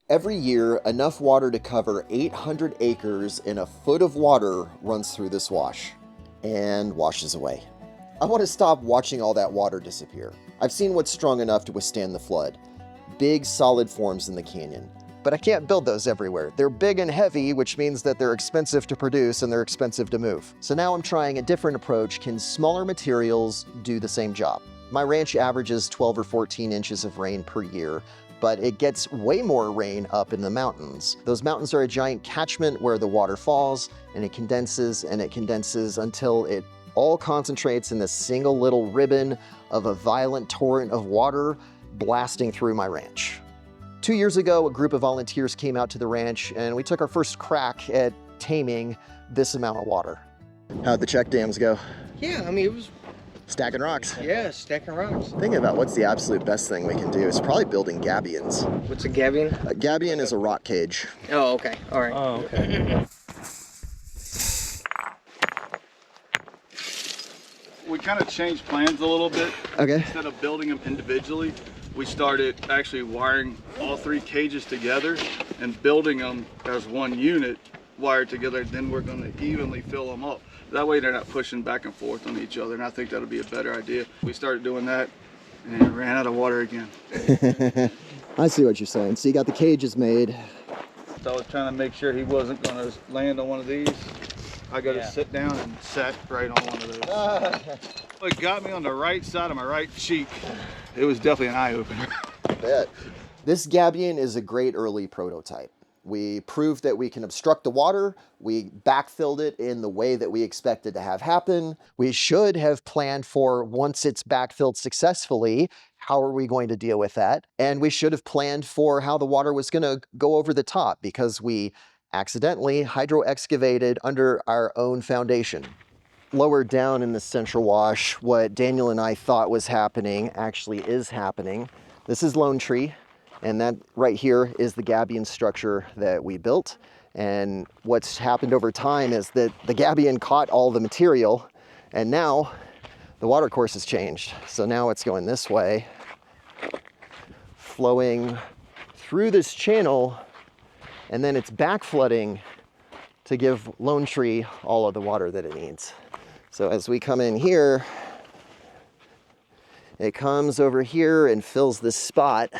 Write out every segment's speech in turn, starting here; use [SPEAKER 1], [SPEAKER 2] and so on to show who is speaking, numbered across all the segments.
[SPEAKER 1] Every year, enough water to cover 800 acres in a foot of water runs through this wash and washes away. I want to stop watching all that water disappear. I've seen what's strong enough to withstand the flood. Big, solid forms in the canyon. But I can't build those everywhere. They're big and heavy, which means that they're expensive to produce and they're expensive to move. So now I'm trying a different approach. Can smaller materials do the same job? My ranch averages 12 or 14 inches of rain per year, but it gets way more rain up in the mountains. Those mountains are a giant catchment where the water falls and it condenses until it all concentrates in this single little ribbon of a violent torrent of water blasting through my ranch. 2 years ago, a group of volunteers came out to the ranch and we took our first crack at taming this amount of water. How'd the check dams go?
[SPEAKER 2] Yeah, I mean, it was...
[SPEAKER 1] Stacking rocks.
[SPEAKER 2] Yeah, stacking rocks.
[SPEAKER 1] Thinking about what's the absolute best thing we can do is probably building gabions.
[SPEAKER 2] What's a gabion?
[SPEAKER 1] A gabion is a rock cage.
[SPEAKER 2] Oh, okay. All right.
[SPEAKER 3] Oh, okay.
[SPEAKER 4] We kind of changed plans a little bit.
[SPEAKER 1] Okay.
[SPEAKER 4] Instead of building them individually, we started actually wiring all 3 cages together and building them as one unit wired together. Then we're going to evenly fill them up. That way they're not pushing back and forth on each other, and I think that'll be a better idea. We started doing that and then ran out of water again.
[SPEAKER 1] I see what you're saying. So you got the cages made.
[SPEAKER 4] So I was trying to make sure he wasn't going to land on one of these. I got to sit down and sat right on one of those. It got me on the right side of my right cheek. It was definitely an eye-opener.
[SPEAKER 1] I bet. This gabion is a great early prototype. We proved that we can obstruct the water. We backfilled it in the way that we expected to have happen. We should have planned for, once it's backfilled successfully, how are we going to deal with that? And we should have planned for how the water was going to go over the top, because we accidentally hydro-excavated under our own foundation. Lower down in the central wash, what Daniel and I thought was happening actually is happening. This is Lone Tree. And that right here is the gabion structure that we built. And what's happened over time is that the gabion caught all the material, and now the water course has changed. So now it's going this way, flowing through this channel, and then it's back flooding to give Lone Tree all of the water that it needs. So as we come in here, it comes over here and fills this spot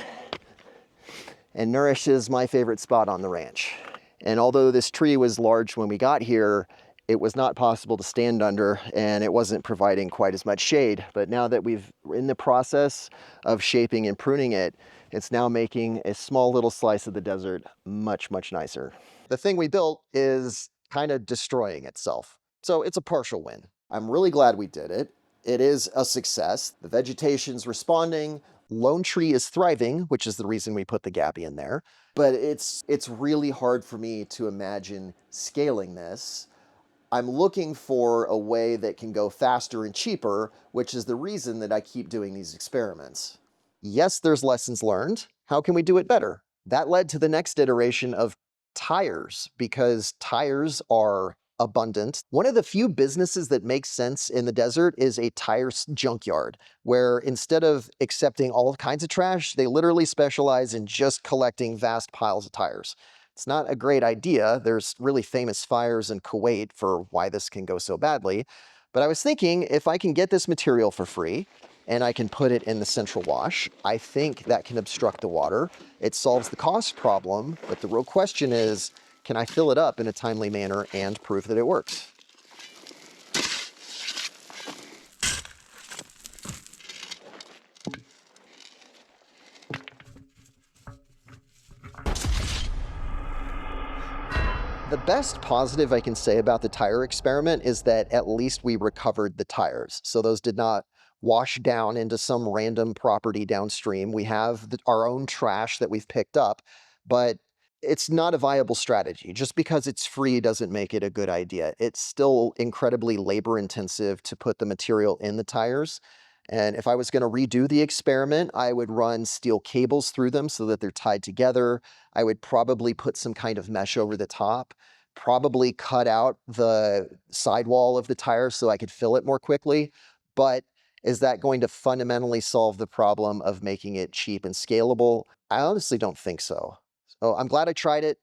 [SPEAKER 1] and nourishes my favorite spot on the ranch. And although this tree was large when we got here, it was not possible to stand under, and it wasn't providing quite as much shade. But now that we're in the process of shaping and pruning it, it's now making a small little slice of the desert much, much nicer. The thing we built is kind of destroying itself. So it's a partial win. I'm really glad we did it. It is a success. The vegetation's responding. Lone Tree is thriving, which is the reason we put the gabion there. But it's really hard for me to imagine scaling this. I'm looking for a way that can go faster and cheaper, which is the reason that I keep doing these experiments. Yes, there's lessons learned. How can we do it better? That led to the next iteration of tires, because tires are abundant. One of the few businesses that makes sense in the desert is a tire junkyard, where instead of accepting all kinds of trash, they literally specialize in just collecting vast piles of tires. It's not a great idea. There's really famous fires in Kuwait for why this can go so badly. But I was thinking, if I can get this material for free and I can put it in the central wash, I think that can obstruct the water. It solves the cost problem, but the real question is, can I fill it up in a timely manner and prove that it works? The best positive I can say about the tire experiment is that at least we recovered the tires. So those did not wash down into some random property downstream. We have our own trash that we've picked up, but it's not a viable strategy. Just because it's free doesn't make it a good idea. It's still incredibly labor intensive to put the material in the tires. And if I was going to redo the experiment, I would run steel cables through them so that they're tied together. I would probably put some kind of mesh over the top, probably cut out the sidewall of the tire so I could fill it more quickly. But is that going to fundamentally solve the problem of making it cheap and scalable? I honestly don't think so. Oh, I'm glad I tried it.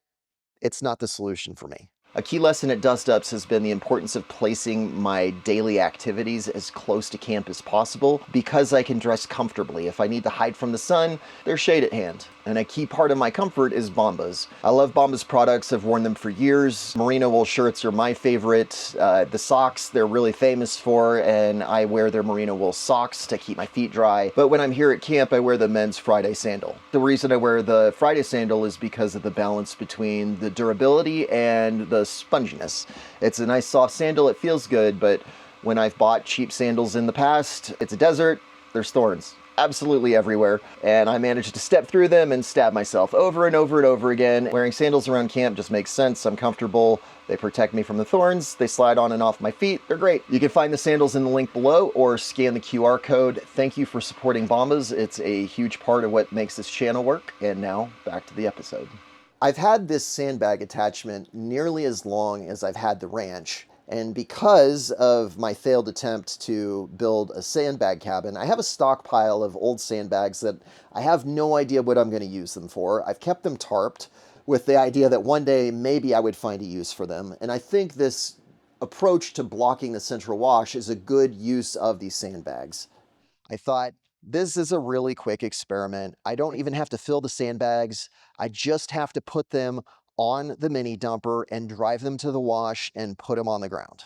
[SPEAKER 1] It's not the solution for me. A key lesson at DUSTUPS has been the importance of placing my daily activities as close to camp as possible because I can dress comfortably. If I need to hide from the sun, there's shade at hand. And a key part of my comfort is Bombas. I love Bombas products. I've worn them for years. Merino wool shirts are my favorite. The socks they're really famous for, and I wear their merino wool socks to keep my feet dry. But when I'm here at camp, I wear the men's Friday sandal. The reason I wear the Friday sandal is because of the balance between the durability and the sponginess. It's a nice soft sandal, it feels good, but when I've bought cheap sandals in the past, it's a desert, there's thorns absolutely everywhere, and I managed to step through them and stab myself over and over and over again. Wearing sandals around camp just makes sense. I'm comfortable, they protect me from the thorns, they slide on and off my feet, they're great. You can find the sandals in the link below or scan the QR code. Thank you for supporting Bombas. It's a huge part of what makes this channel work. And now back to the episode. I've had this sandbag attachment nearly as long as I've had the ranch, and because of my failed attempt to build a sandbag cabin, I have a stockpile of old sandbags that I have no idea what I'm going to use them for. I've kept them tarped with the idea that one day maybe I would find a use for them, and I think this approach to blocking the central wash is a good use of these sandbags. I thought, this is a really quick experiment. I don't even have to fill the sandbags. I just have to put them on the mini dumper and drive them to the wash and put them on the ground.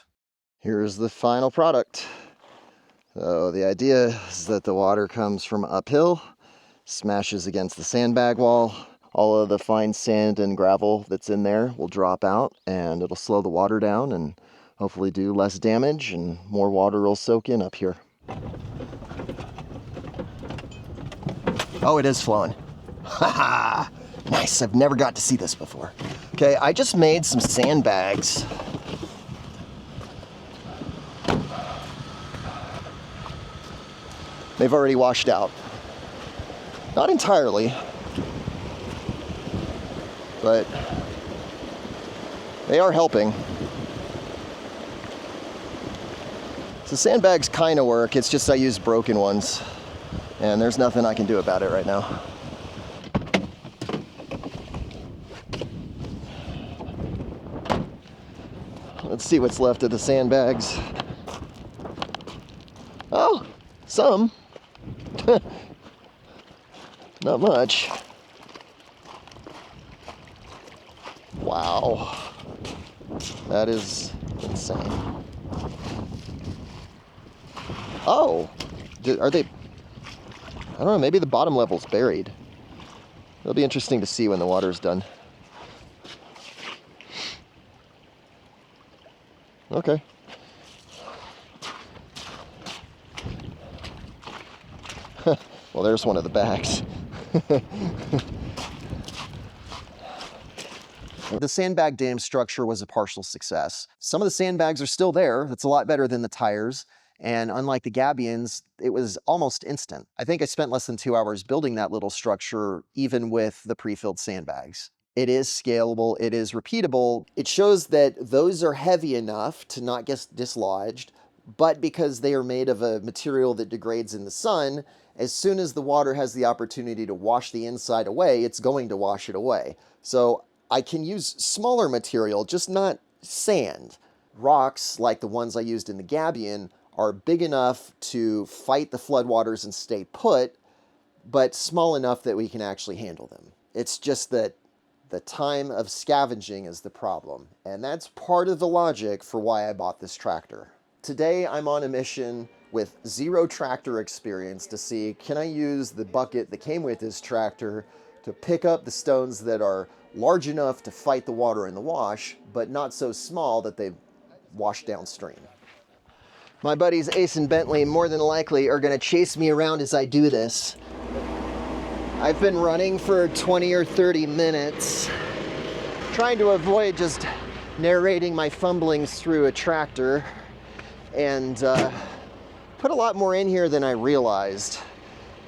[SPEAKER 1] Here's the final product. So the idea is that the water comes from uphill, smashes against the sandbag wall. All of the fine sand and gravel that's in there will drop out, and it'll slow the water down and hopefully do less damage, and more water will soak in up here. Oh, it is flowing. Haha! Nice, I've never got to see this before. Okay, I just made some sandbags. They've already washed out. Not entirely, but they are helping. So sandbags kind of work, it's just I use broken ones, and there's nothing I can do about it right now. Let's see what's left of the sandbags. Oh, some. Not much. Wow. That is insane. Oh, are they? I don't know, maybe the bottom level's buried. It'll be interesting to see when the water's done. Okay. Well, there's one of the bags. The sandbag dam structure was a partial success. Some of the sandbags are still there. That's a lot better than the tires. And unlike the gabions, it was almost instant. I think I spent less than 2 hours building that little structure, even with the pre-filled sandbags. It is scalable, it is repeatable. It shows that those are heavy enough to not get dislodged, but because they are made of a material that degrades in the sun, as soon as the water has the opportunity to wash the inside away, it's going to wash it away. So I can use smaller material, just not sand. Rocks, like the ones I used in the gabion, are big enough to fight the floodwaters and stay put, but small enough that we can actually handle them. It's just that the time of scavenging is the problem, and that's part of the logic for why I bought this tractor. Today I'm on a mission with zero tractor experience to see, can I use the bucket that came with this tractor to pick up the stones that are large enough to fight the water in the wash, but not so small that they wash downstream. My buddies Ace and Bentley more than likely are going to chase me around as I do this. I've been running for 20 or 30 minutes, trying to avoid just narrating my fumblings through a tractor, and put a lot more in here than I realized.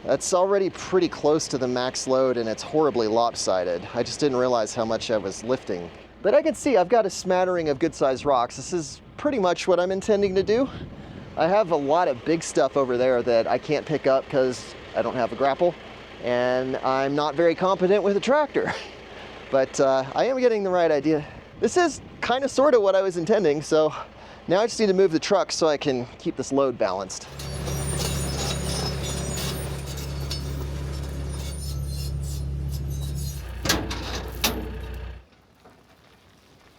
[SPEAKER 1] That's already pretty close to the max load, and it's horribly lopsided. I just didn't realize how much I was lifting. But I can see I've got a smattering of good-sized rocks. This is pretty much what I'm intending to do. I have a lot of big stuff over there that I can't pick up because I don't have a grapple, and I'm not very competent with a tractor. But I am getting the right idea. This is kind of sort of what I was intending, so now I just need to move the truck so I can keep this load balanced.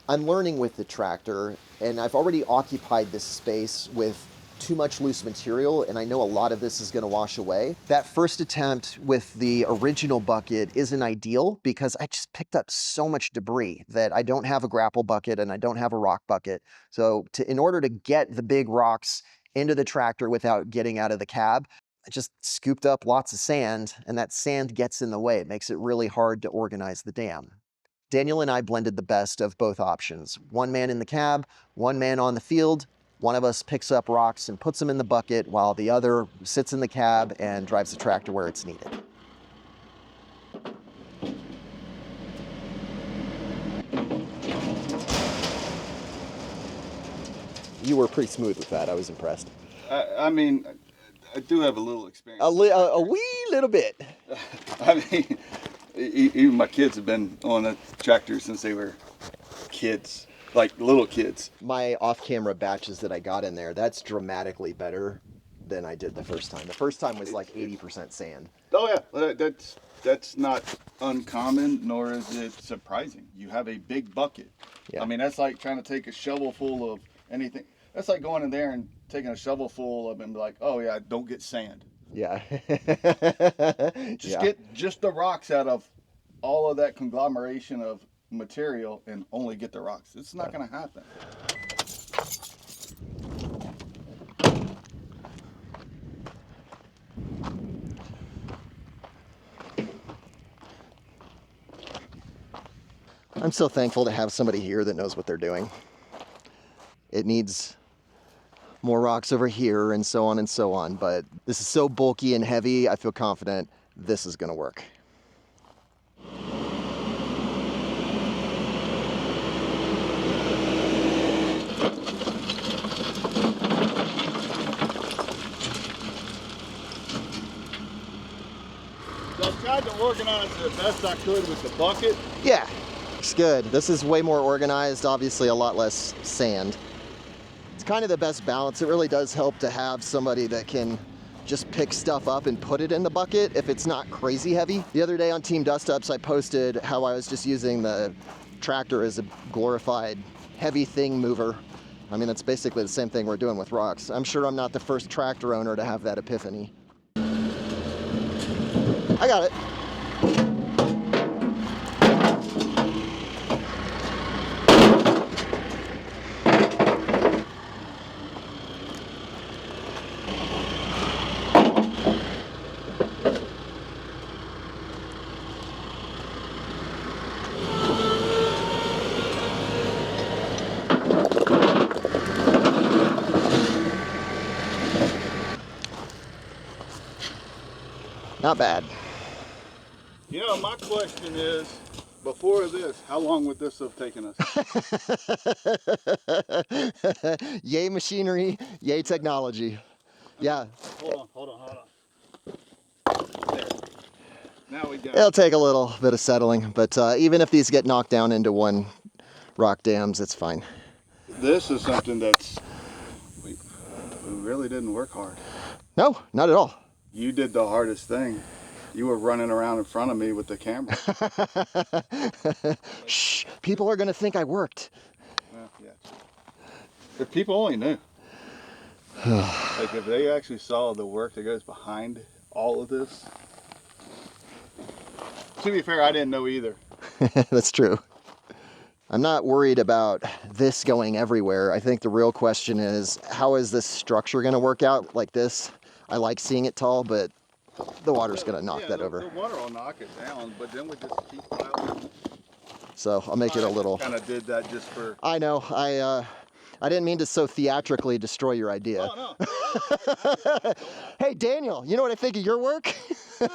[SPEAKER 1] I'm learning with the tractor, and I've already occupied this space with too much loose material, and I know a lot of this is going to wash away. That first attempt with the original bucket isn't ideal because I just picked up so much debris that I don't have a grapple bucket and I don't have a rock bucket. So in order to get the big rocks into the tractor without getting out of the cab, I just scooped up lots of sand, and that sand gets in the way. It makes it really hard to organize the dam. Daniel and I blended the best of both options. One man in the cab, one man on the field. One of us picks up rocks and puts them in the bucket while the other sits in the cab and drives the tractor where it's needed. You were pretty smooth with that. I was impressed.
[SPEAKER 4] I mean, I do have a little experience.
[SPEAKER 1] A wee little bit.
[SPEAKER 4] I mean, even my kids have been on a tractor since they were kids, like little kids.
[SPEAKER 1] My off-camera batches that I got in there, that's dramatically better than I did the first time. The first time was like 80% sand.
[SPEAKER 4] Oh yeah, that's not uncommon, nor is it surprising. You have a big bucket.
[SPEAKER 1] Yeah.
[SPEAKER 4] I mean, that's like trying to take a shovel full of anything. That's like going in there and taking a shovel full of and be like, oh yeah, don't get sand.
[SPEAKER 1] Yeah.
[SPEAKER 4] Get just the rocks out of all of that conglomeration of material and only get the rocks. It's not going to happen.
[SPEAKER 1] I'm so thankful to have somebody here that knows what they're doing. It needs more rocks over here and so on, but this is so bulky and heavy, I feel confident this is gonna work.
[SPEAKER 4] So I tried to organize it the best I could with the bucket.
[SPEAKER 1] Yeah, it's good. This is way more organized, obviously a lot less sand. It's kind of the best balance. It really does help to have somebody that can just pick stuff up and put it in the bucket if it's not crazy heavy. The other day on Team DUSTUPS, I posted how I was just using the tractor as a glorified heavy thing mover. I mean, that's basically the same thing we're doing with rocks. I'm sure I'm not the first tractor owner to have that epiphany. I got it. Not bad.
[SPEAKER 4] You know, my question is, before this, how long would this have taken us?
[SPEAKER 1] Yay machinery, yay technology. Yeah.
[SPEAKER 4] Hold on. There. Now we got
[SPEAKER 1] It'll take a little bit of settling, but even if these get knocked down into one rock dams, it's fine.
[SPEAKER 4] This is something that's, we really didn't work hard.
[SPEAKER 1] No, not at all.
[SPEAKER 4] You did the hardest thing. You were running around in front of me with the camera.
[SPEAKER 1] Shh, people are gonna think I worked.
[SPEAKER 4] Well, yeah. If people only knew. Like if they actually saw the work that goes behind all of this. To be fair, I didn't know either.
[SPEAKER 1] That's true. I'm not worried about this going everywhere. I think the real question is, how is this structure gonna work out like this? I like seeing it tall, but the water's gonna knock that over.
[SPEAKER 4] The water will knock it down, but then we just keep piling.
[SPEAKER 1] So I'll make it a little.
[SPEAKER 4] Kind of did that just for.
[SPEAKER 1] I know. I didn't mean to so theatrically destroy your idea.
[SPEAKER 4] Oh, no.
[SPEAKER 1] Hey Daniel, you know what I think of your work?
[SPEAKER 4] I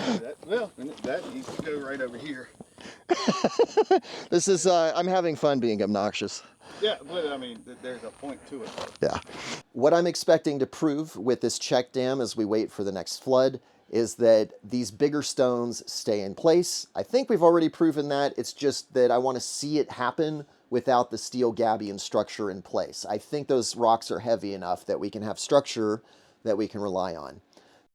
[SPEAKER 4] do that. Well, that needs to go right over here.
[SPEAKER 1] This is. I'm having fun being obnoxious.
[SPEAKER 4] Yeah, but I mean, there's a point to it.
[SPEAKER 1] Yeah. What I'm expecting to prove with this check dam as we wait for the next flood is that these bigger stones stay in place. I think we've already proven that. It's just that I want to see it happen without the steel gabion structure in place. I think those rocks are heavy enough that we can have structure that we can rely on.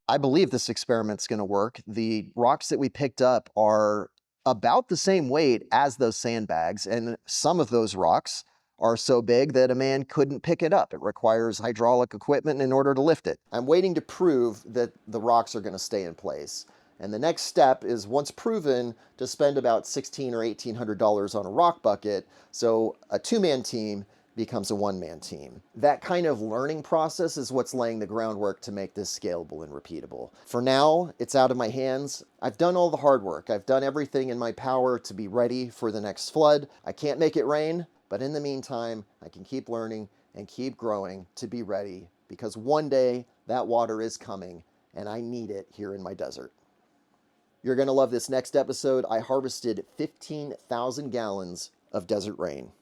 [SPEAKER 1] I believe this experiment's going to work. The rocks that we picked up are about the same weight as those sandbags, and some of those rocks are so big that a man couldn't pick it up. It requires hydraulic equipment in order to lift it. I'm waiting to prove that the rocks are going to stay in place. And the next step is, once proven, to spend about $1,600 or $1,800 on a rock bucket, so a two-man team becomes a one-man team. That kind of learning process is what's laying the groundwork to make this scalable and repeatable. For now, it's out of my hands. I've done all the hard work. I've done everything in my power to be ready for the next flood. I can't make it rain, but in the meantime, I can keep learning and keep growing to be ready, because one day that water is coming and I need it here in my desert. You're going to love this next episode. I harvested 15,000 gallons of desert rain.